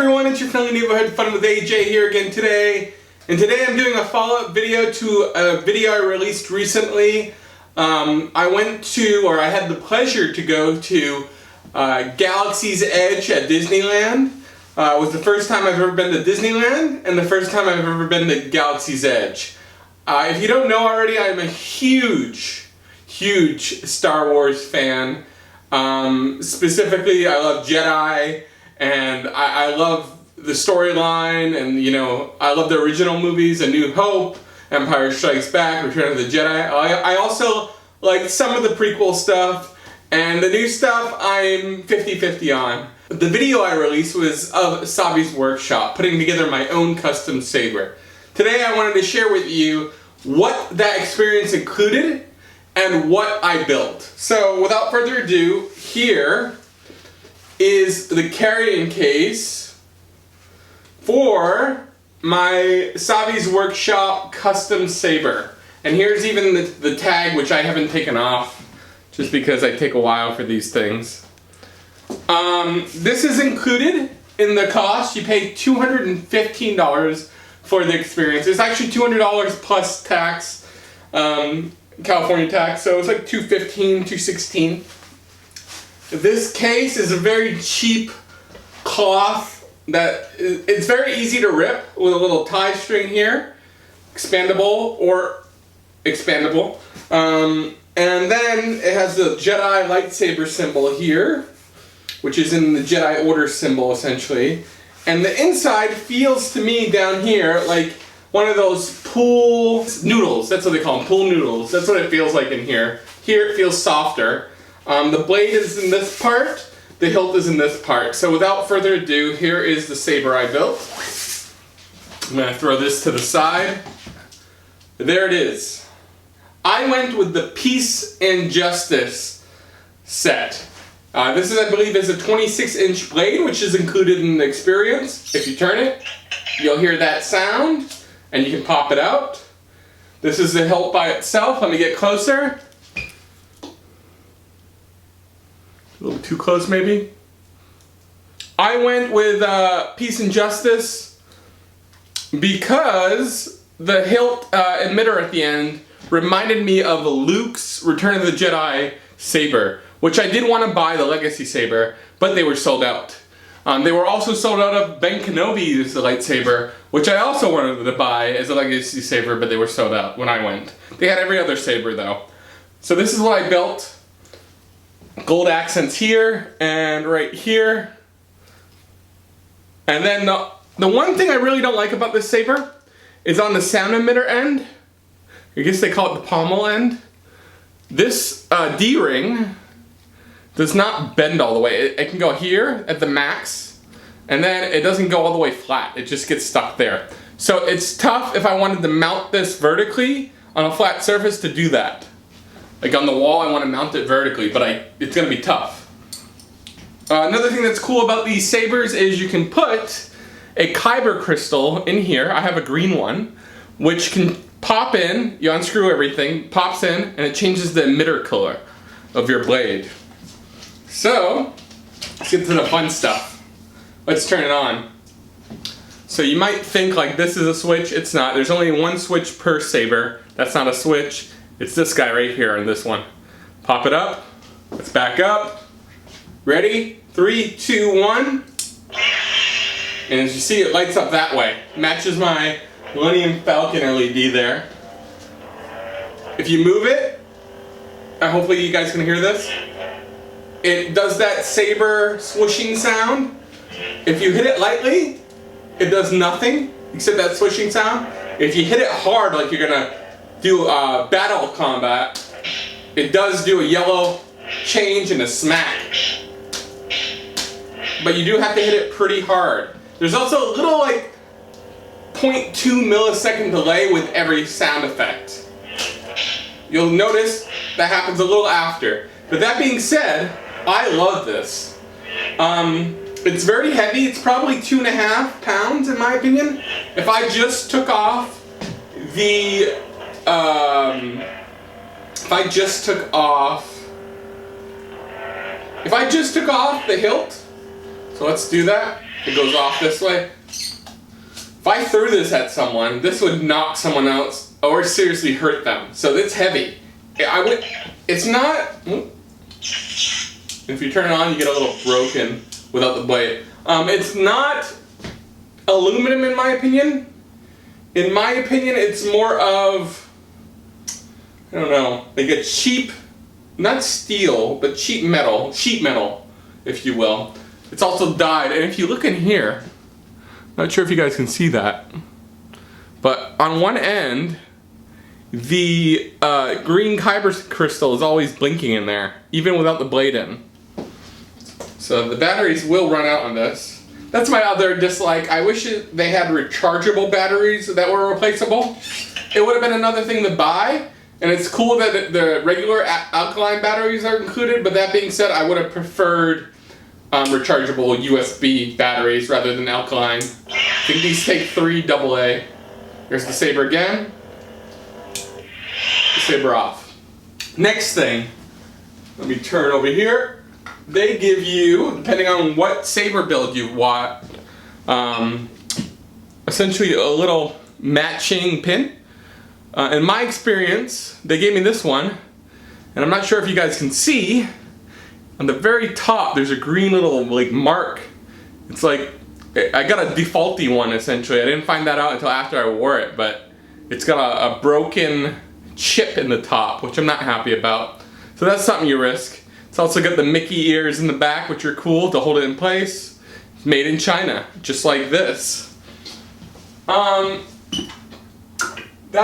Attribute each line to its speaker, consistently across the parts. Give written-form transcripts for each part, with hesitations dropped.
Speaker 1: everyone, it's your friendly neighborhood Fun with AJ here again today. And today I'm doing a follow-up video to a video I released recently. I had the pleasure to go to Galaxy's Edge at Disneyland. It was the first time I've ever been to Disneyland and the first time I've ever been to Galaxy's Edge. If you don't know already, I'm a huge Star Wars fan. Specifically, I love Jedi, and I love the storyline, and you know, I love the original movies, A New Hope, Empire Strikes Back, Return of the Jedi. I also like some of the prequel stuff, and the new stuff I'm 50-50 on. The video I released was of Savi's workshop, putting together my own custom saber. Today I wanted to share with you what that experience included and what I built. So without further ado, here is the carrying case for my Savi's Workshop custom saber. And here's even the tag, which I haven't taken off just because I take a while for these things. This is included in the cost. You pay $215 for the experience. It's actually $200 plus tax, California tax, so it's like $215, $216. This case is a very cheap cloth that it's very easy to rip with a little tie string here, expandable or expandable. And then it has the Jedi lightsaber symbol here, which is in the Jedi Order symbol essentially. And the inside feels to me down here like one of those pool noodles. That's what they call them, pool noodles. That's what it feels like in here. Here it feels softer. The blade is in this part, the hilt is in this part. So without further ado, here is the saber I built. I'm going to throw this to the side. There it is. I went with the Peace and Justice set. This is, I believe, is a 26-inch blade, which is included in the experience. If you turn it, you'll hear that sound, and you can pop it out. This is the hilt by itself. Let me get closer. A little too close, maybe. I went with Peace and Justice because the hilt emitter at the end reminded me of Luke's Return of the Jedi saber, which I did want to buy, the Legacy saber, but they were sold out. They were also sold out of Ben Kenobi's lightsaber, which I also wanted to buy as a Legacy saber, but they were sold out when I went. They had every other saber though. So this is what I built. Gold accents here and right here. And then the one thing I really don't like about this saber is on the sound emitter end. I guess they call it the pommel end. This D-ring does not bend all the way. It can go here at the max, and then it doesn't go all the way flat. It just gets stuck there. So it's tough if I wanted to mount this vertically on a flat surface to do that. Like on the wall, I want to mount it vertically, but it's going to be tough. Another thing that's cool about these sabers is you can put a kyber crystal in here. I have a green one, which can pop in. You unscrew everything, pops in, and it changes the emitter color of your blade. So, let's get to the fun stuff. Let's turn it on. So you might think like this is a switch. It's not. There's only one switch per saber. That's not a switch. It's this guy right here on this one. Pop it up. Let's back up. Ready? 3, 2, 1. And as you see, it lights up that way. Matches my Millennium Falcon LED there. If you move it, hopefully you guys can hear this. It does that saber swooshing sound. If you hit it lightly, it does nothing except that swooshing sound. If you hit it hard, like you're gonna do battle combat, it does do a yellow change and a smack. But you do have to hit it pretty hard. There's also a little like 0.2 millisecond delay with every sound effect. You'll notice that happens a little after. But that being said, I love this. It's very heavy. It's probably 2.5 pounds in my opinion. If I just took off the If I just took off the hilt, So let's do that. It goes off this way. If I threw this at someone, this would knock someone else or seriously hurt them. So it's heavy. It's not, if you turn it on, you get a little broken without the blade. It's not aluminum in my opinion. In my opinion, it's more of, I don't know, like a cheap, not steel, but cheap metal, sheet metal, if you will. It's also dyed, and if you look in here, not sure if you guys can see that, but on one end, the green kyber crystal is always blinking in there, even without the blade in. So the batteries will run out on this. That's my other dislike. I wish they had rechargeable batteries that were replaceable. It would have been another thing to buy, and it's cool that the regular alkaline batteries are included, but that being said, I would have preferred rechargeable USB batteries rather than alkaline. I think these take 3 AA. Here's the saber again. The saber off. Next thing, let me turn over here. They give you, depending on what saber build you want, essentially a little matching pin. In my experience, they gave me this one, and I'm not sure if you guys can see, on the very top there's a green little like mark. It's like, I got a defaulty one essentially. I didn't find that out until after I wore it, but it's got a broken chip in the top, which I'm not happy about. So that's something you risk. It's also got the Mickey ears in the back, which are cool to hold it in place. It's made in China, just like this. That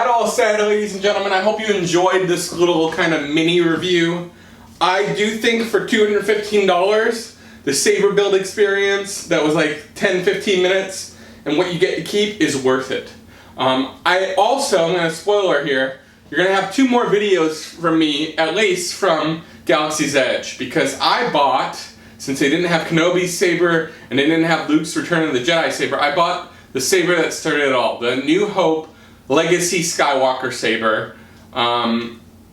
Speaker 1: all said, ladies and gentlemen, I hope you enjoyed this little kind of mini review. I do think for $215, the saber build experience that was like 10-15 minutes and what you get to keep is worth it. I also, I'm going to spoiler here, you're going to have 2 more videos from me, at least from Galaxy's Edge, because I bought, since they didn't have Kenobi's saber and they didn't have Luke's Return of the Jedi saber, I bought the saber that started it all, the New Hope Legacy Skywalker saber.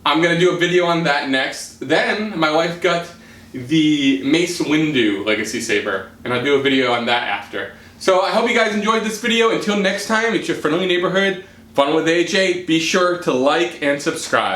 Speaker 1: I'm going to do a video on that next. Then my wife got the Mace Windu Legacy saber, and I'll do a video on that after. So I hope you guys enjoyed this video. Until next time, it's your friendly neighborhood FunWithAJ. Be sure to like and subscribe.